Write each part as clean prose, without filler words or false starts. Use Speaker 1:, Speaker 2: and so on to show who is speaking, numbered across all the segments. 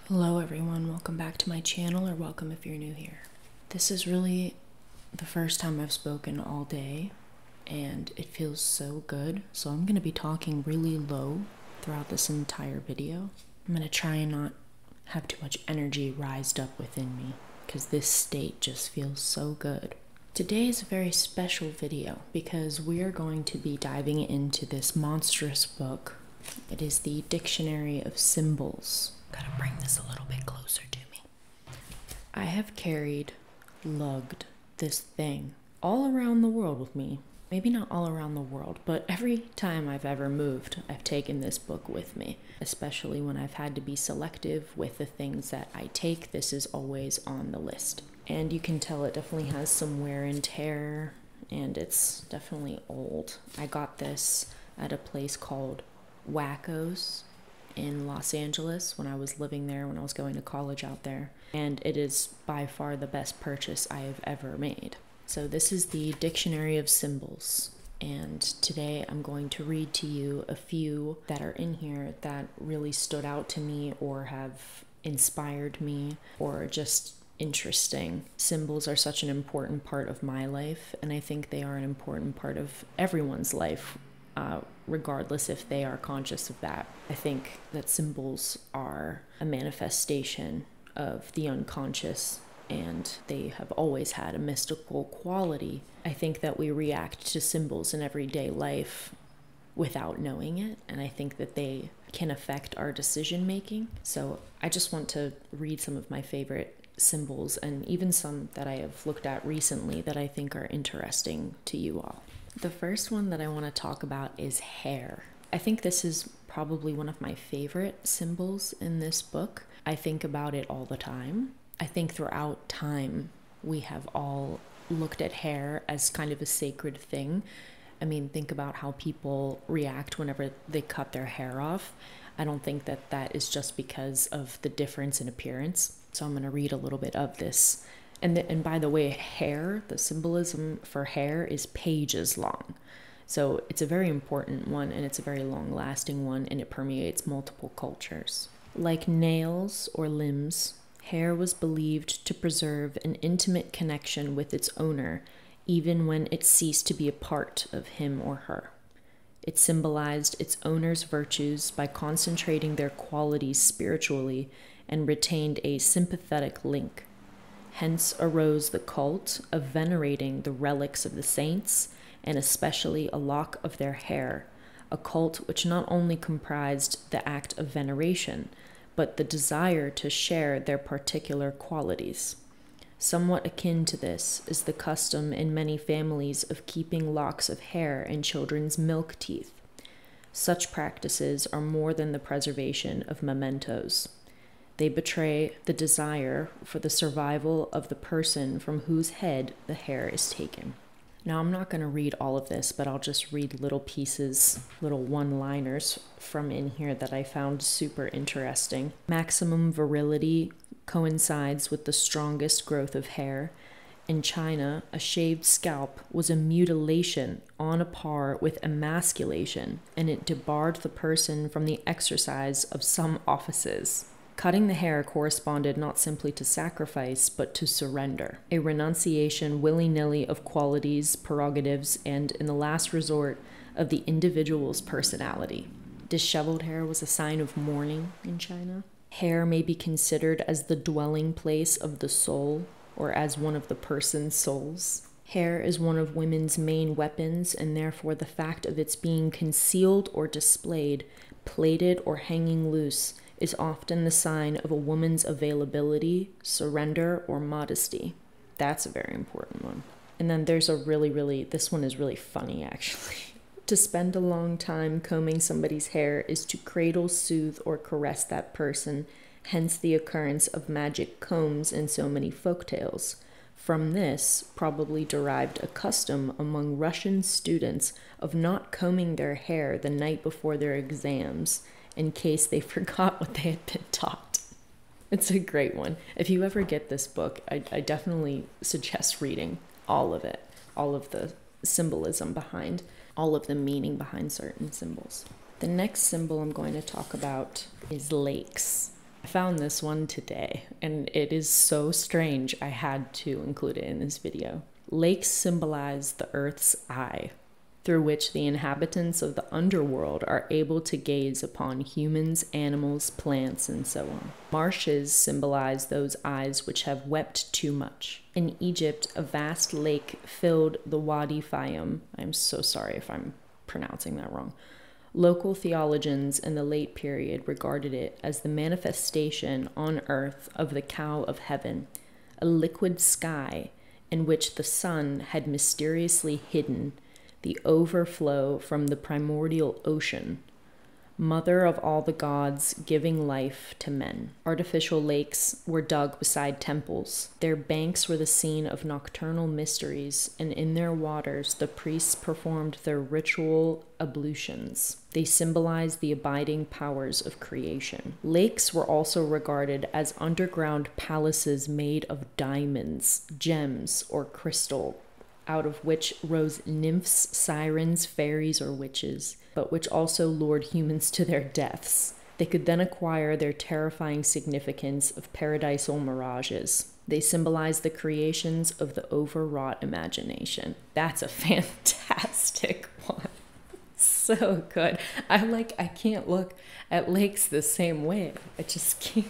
Speaker 1: Hello everyone, welcome back to my channel, or welcome if you're new here. This is really the first time I've spoken all day, and it feels so good, so I'm going to be talking really low throughout this entire video. I'm going to try and not have too much energy rised up within me, because this state just feels so good. Today is a very special video, because we are going to be diving into this monstrous book. It is the Dictionary of Symbols. Gotta bring this a little bit closer to me. I have lugged this thing all around the world with me. Maybe not all around the world, but every time I've ever moved, I've taken this book with me. Especially when I've had to be selective with the things that I take, this is always on the list. And you can tell it definitely has some wear and tear, and it's definitely old. I got this at a place called Wackos in Los Angeles when I was living there, when I was going to college out there, and it is by far the best purchase I have ever made. So this is the Dictionary of Symbols, and today I'm going to read to you a few that are in here that really stood out to me or have inspired me or just interesting. Symbols are such an important part of my life, and I think they are an important part of everyone's life, regardless if they are conscious of that. I think that symbols are a manifestation of the unconscious, and they have always had a mystical quality. I think that we react to symbols in everyday life without knowing it, and I think that they can affect our decision making. So I just want to read some of my favorite symbols, and even some that I have looked at recently that I think are interesting to you all. The first one that I want to talk about is hair. I think this is probably one of my favorite symbols in this book. I think about it all the time. I think throughout time, we have all looked at hair as kind of a sacred thing. I mean, think about how people react whenever they cut their hair off. I don't think that that is just because of the difference in appearance. So I'm going to read a little bit of this. And by the way, hair, the symbolism for hair is pages long. So it's a very important one, and it's a very long-lasting one, and it permeates multiple cultures. Like nails or limbs, hair was believed to preserve an intimate connection with its owner, even when it ceased to be a part of him or her. It symbolized its owner's virtues by concentrating their qualities spiritually and retained a sympathetic link. Hence arose the cult of venerating the relics of the saints, and especially a lock of their hair, a cult which not only comprised the act of veneration, but the desire to share their particular qualities. Somewhat akin to this is the custom in many families of keeping locks of hair in children's milk teeth. Such practices are more than the preservation of mementos. They betray the desire for the survival of the person from whose head the hair is taken. Now, I'm not going to read all of this, but I'll just read little pieces, little one-liners from in here that I found super interesting. Maximum virility coincides with the strongest growth of hair. In China, a shaved scalp was a mutilation on a par with emasculation, and it debarred the person from the exercise of some offices. Cutting the hair corresponded not simply to sacrifice, but to surrender, a renunciation willy-nilly of qualities, prerogatives, and, in the last resort, of the individual's personality. Disheveled hair was a sign of mourning in China. Hair may be considered as the dwelling place of the soul, or as one of the person's souls. Hair is one of women's main weapons, and therefore the fact of its being concealed or displayed, plaited or hanging loose, is often the sign of a woman's availability, surrender, or modesty. That's a very important one. And then there's this one is really funny actually. To spend a long time combing somebody's hair is to cradle, soothe, or caress that person, hence the occurrence of magic combs in so many folktales. From this probably derived a custom among Russian students of not combing their hair the night before their exams, in case they forgot what they had been taught. It's a great one. If you ever get this book, I definitely suggest reading all of it, all of the symbolism behind, all of the meaning behind certain symbols. The next symbol I'm going to talk about is lakes. I found this one today, and it is so strange I had to include it in this video. Lakes symbolize the earth's eye, through which the inhabitants of the underworld are able to gaze upon humans, animals, plants, and so on. Marshes symbolize those eyes which have wept too much. In Egypt, a vast lake filled the Wadi Fayum. I'm so sorry if I'm pronouncing that wrong. Local theologians in the late period regarded it as the manifestation on earth of the cow of heaven, a liquid sky in which the sun had mysteriously hidden the overflow from the primordial ocean, mother of all the gods, giving life to men. Artificial lakes were dug beside temples. Their banks were the scene of nocturnal mysteries, and in their waters the priests performed their ritual ablutions. They symbolized the abiding powers of creation. Lakes were also regarded as underground palaces made of diamonds, gems, or crystal, out of which rose nymphs, sirens, fairies, or witches, but which also lured humans to their deaths. They could then acquire their terrifying significance of paradisal mirages. They symbolize the creations of the overwrought imagination. That's a fantastic one. So good. I can't look at lakes the same way. I just can't.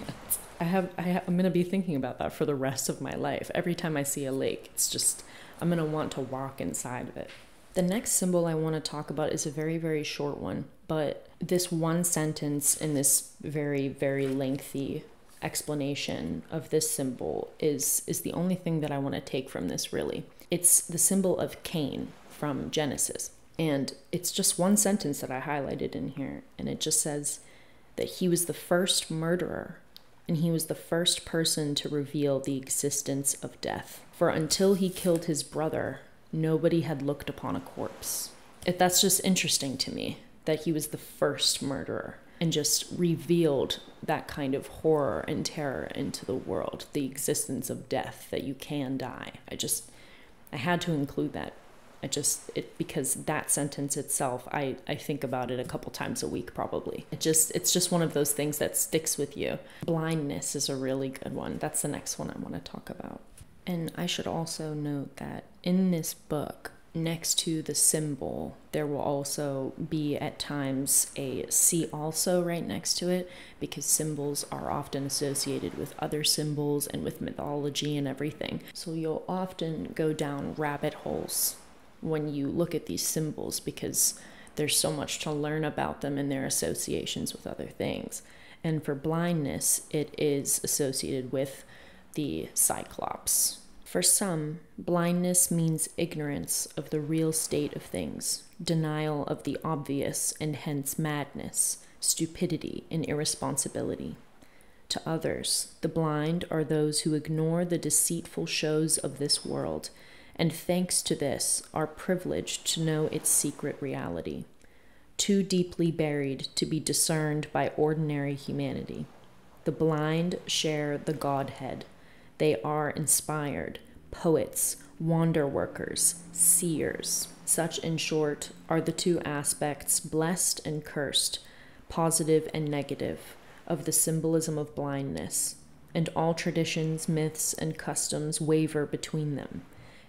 Speaker 1: I'm gonna be thinking about that for the rest of my life. Every time I see a lake, I'm gonna want to walk inside of it. The next symbol I want to talk about is a very, very short one, but this one sentence in this very, very lengthy explanation of this symbol is the only thing that I want to take from this, really. It's the symbol of Cain from Genesis. And it's just one sentence that I highlighted in here, and it just says that he was the first murderer, and he was the first person to reveal the existence of death. For until he killed his brother, nobody had looked upon a corpse. That's just interesting to me, that he was the first murderer and just revealed that kind of horror and terror into the world, the existence of death, that you can die. I had to include that. Because that sentence itself, I think about it a couple times a week probably. It's just one of those things that sticks with you. Blindness is a really good one. That's the next one I want to talk about. And I should also note that in this book, next to the symbol, there will also be at times a see also right next to it, because symbols are often associated with other symbols and with mythology and everything. So you'll often go down rabbit holes when you look at these symbols, because there's so much to learn about them and their associations with other things. And for blindness, it is associated with the Cyclops. For some, blindness means ignorance of the real state of things, denial of the obvious, and hence madness, stupidity, and irresponsibility. To others, the blind are those who ignore the deceitful shows of this world, and thanks to this are privileged to know its secret reality, too deeply buried to be discerned by ordinary humanity. The blind share the Godhead. They are inspired, poets, wonder workers, seers. Such, in short, are the two aspects, blessed and cursed, positive and negative, of the symbolism of blindness, and all traditions, myths, and customs waver between them.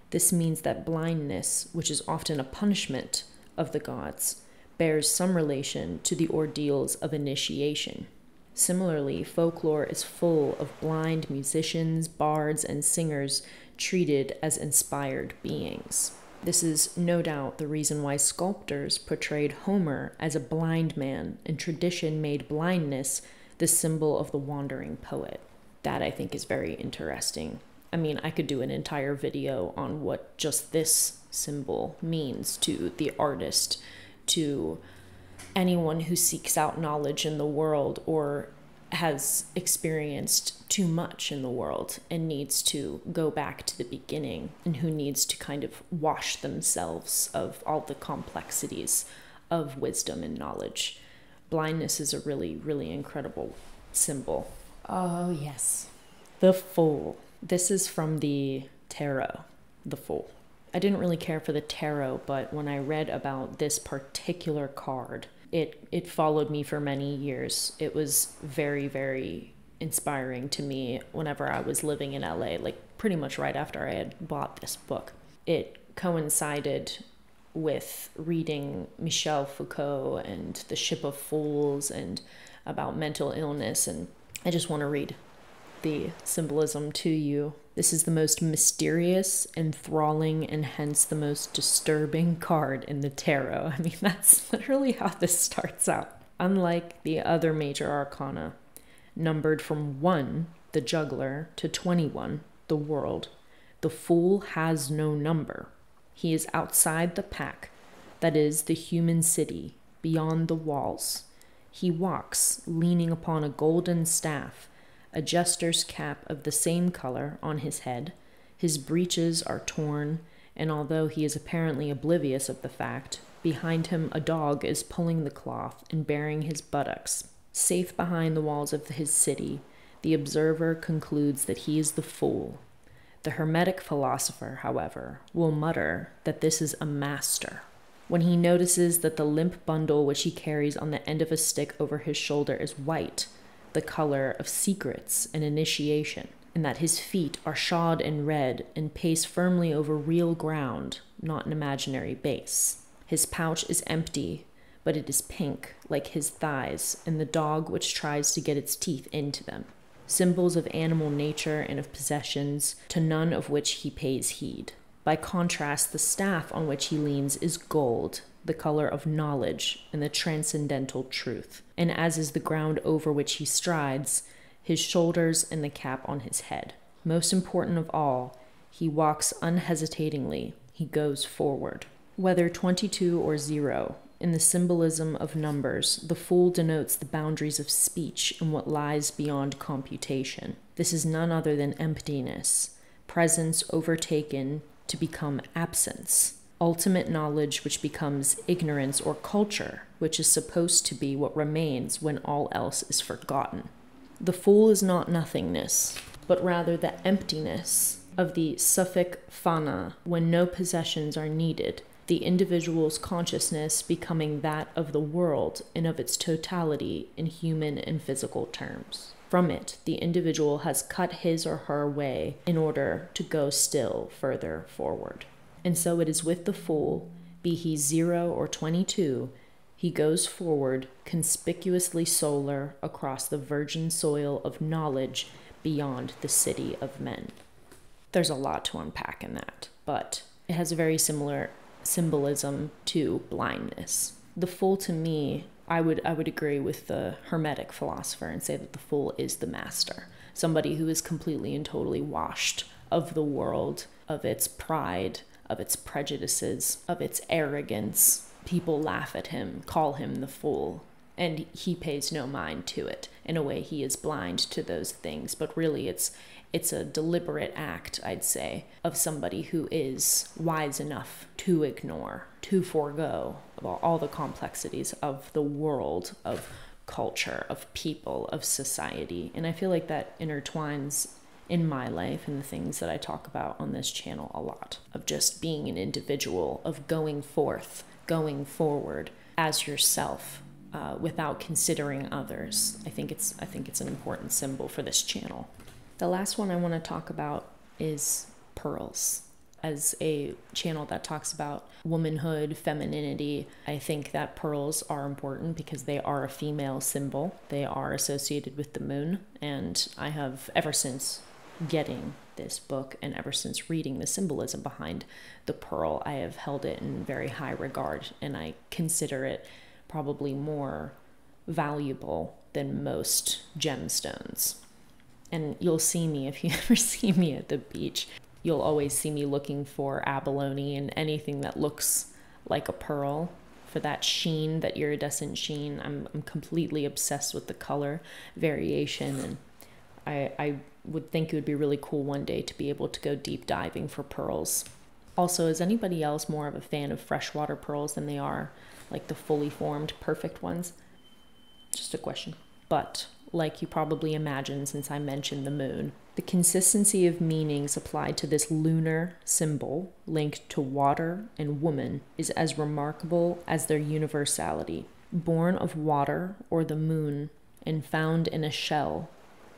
Speaker 1: This means that blindness, which is often a punishment of the gods, bears some relation to the ordeals of initiation. Similarly, folklore is full of blind musicians, bards, and singers treated as inspired beings. This is no doubt the reason why sculptors portrayed Homer as a blind man, and tradition made blindness the symbol of the wandering poet. That, I think, is very interesting. I mean, I could do an entire video on what just this symbol means to the artist, to anyone who seeks out knowledge in the world or has experienced too much in the world and needs to go back to the beginning, and who needs to kind of wash themselves of all the complexities of wisdom and knowledge. Blindness is a really, really incredible symbol. Oh, yes. The Fool. This is from the tarot, the Fool. I didn't really care for the tarot, but when I read about this particular card, it followed me for many years. It was very, very inspiring to me whenever I was living in LA, like pretty much right after I had bought this book. It coincided with reading Michel Foucault and The Ship of Fools and about mental illness, and I just want to read the symbolism to you. This is the most mysterious, enthralling, and hence the most disturbing card in the tarot. I mean, that's literally how this starts out. Unlike the other major arcana, numbered from 1, the juggler, to 21, the world, the fool has no number. He is outside the pack, that is, the human city, beyond the walls. He walks, leaning upon a golden staff, a jester's cap of the same color on his head. His breeches are torn, and although he is apparently oblivious of the fact, behind him a dog is pulling the cloth and baring his buttocks. Safe behind the walls of his city, the observer concludes that he is the fool. The Hermetic philosopher, however, will mutter that this is a master. When he notices that the limp bundle which he carries on the end of a stick over his shoulder is white, the color of secrets and initiation, and that his feet are shod in red and pace firmly over real ground, not an imaginary base. His pouch is empty, but it is pink, like his thighs, and the dog which tries to get its teeth into them. Symbols of animal nature and of possessions, to none of which he pays heed. By contrast, the staff on which he leans is gold, the color of knowledge and the transcendental truth. And as is the ground over which he strides, his shoulders and the cap on his head. Most important of all, he walks unhesitatingly, he goes forward. Whether 22 or 0, in the symbolism of numbers, the fool denotes the boundaries of speech and what lies beyond computation. This is none other than emptiness, presence overtaken to become absence, ultimate knowledge which becomes ignorance, or culture, which is supposed to be what remains when all else is forgotten. The fool is not nothingness, but rather the emptiness of the Suffolk fauna when no possessions are needed, the individual's consciousness becoming that of the world and of its totality in human and physical terms. From it, the individual has cut his or her way in order to go still further forward. And so it is with the fool, be he 0 or 22, he goes forward, conspicuously solar, across the virgin soil of knowledge beyond the city of men. There's a lot to unpack in that, but it has a very similar symbolism to blindness. The fool, to me, I would agree with the Hermetic philosopher and say that the fool is the master, somebody who is completely and totally washed of the world, of its pride, of its prejudices, of its arrogance. People laugh at him, call him the fool, and he pays no mind to it. In a way, he is blind to those things, but really it's a deliberate act, I'd say, of somebody who is wise enough to ignore, to forego all the complexities of the world, of culture, of people, of society. And I feel like that intertwines in my life and the things that I talk about on this channel a lot, of just being an individual, of going forth, going forward as yourself, without considering others. I think it's an important symbol for this channel. The last one I want to talk about is pearls. As a channel that talks about womanhood, femininity, I think that pearls are important because they are a female symbol. They are associated with the moon, and I have, ever since getting this book and ever since reading the symbolism behind the pearl, I have held it in very high regard, and I consider it probably more valuable than most gemstones. And you'll see me, if you ever see me at the beach, you'll always see me looking for abalone and anything that looks like a pearl for that sheen, that iridescent sheen. I'm completely obsessed with the color variation, and I would think it would be really cool one day to be able to go deep diving for pearls. Also, is anybody else more of a fan of freshwater pearls than they are like the fully formed perfect ones? Just a question. But like you probably imagine, since I mentioned the moon, the consistency of meanings applied to this lunar symbol linked to water and woman is as remarkable as their universality. Born of water or the moon and found in a shell,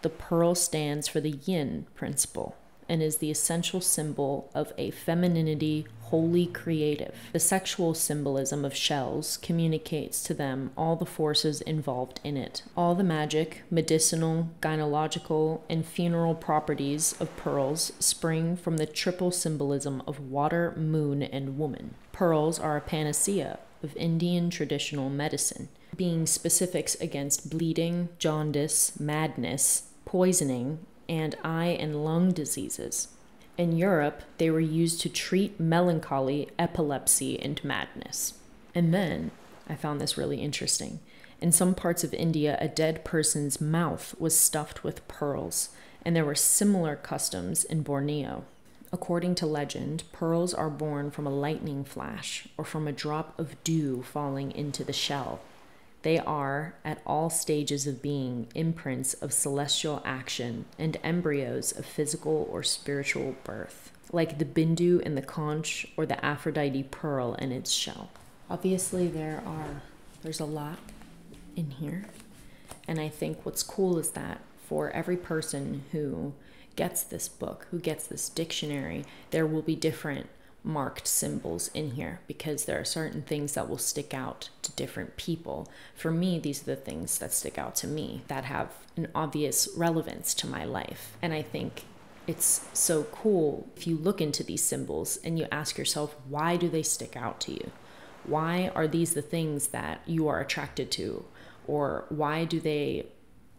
Speaker 1: The pearl stands for the yin principle and is the essential symbol of a femininity wholly creative. The sexual symbolism of shells communicates to them all the forces involved in it. All the magic, medicinal, gynecological, and funeral properties of pearls spring from the triple symbolism of water, moon, and woman. Pearls are a panacea of Indian traditional medicine, being specifics against bleeding, jaundice, madness, poisoning, and eye and lung diseases. In Europe, they were used to treat melancholy, epilepsy, and madness. And then, I found this really interesting. In some parts of India, a dead person's mouth was stuffed with pearls, and there were similar customs in Borneo. According to legend, pearls are born from a lightning flash or from a drop of dew falling into the shell. They are, at all stages of being, imprints of celestial action and embryos of physical or spiritual birth, like the bindu in the conch or the Aphrodite pearl in its shell. Obviously, there's a lot in here, and I think what's cool is that for every person who gets this book, who gets this dictionary, there will be different marked symbols in here because there are certain things that will stick out to different people. For me, these are the things that stick out to me that have an obvious relevance to my life. And I think it's so cool if you look into these symbols and you ask yourself, why do they stick out to you? Why are these the things that you are attracted to? Or why do they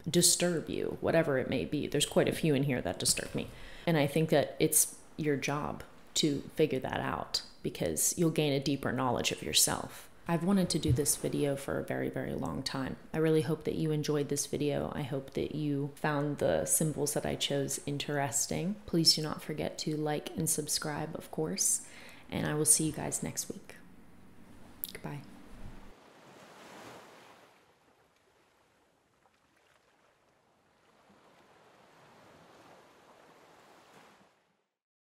Speaker 1: disturb you? Whatever it may be. There's quite a few in here that disturb me. And I think that it's your job to figure that out because you'll gain a deeper knowledge of yourself. I've wanted to do this video for a very, very long time. I really hope that you enjoyed this video. I hope that you found the symbols that I chose interesting. Please do not forget to like and subscribe, of course, and I will see you guys next week. Goodbye.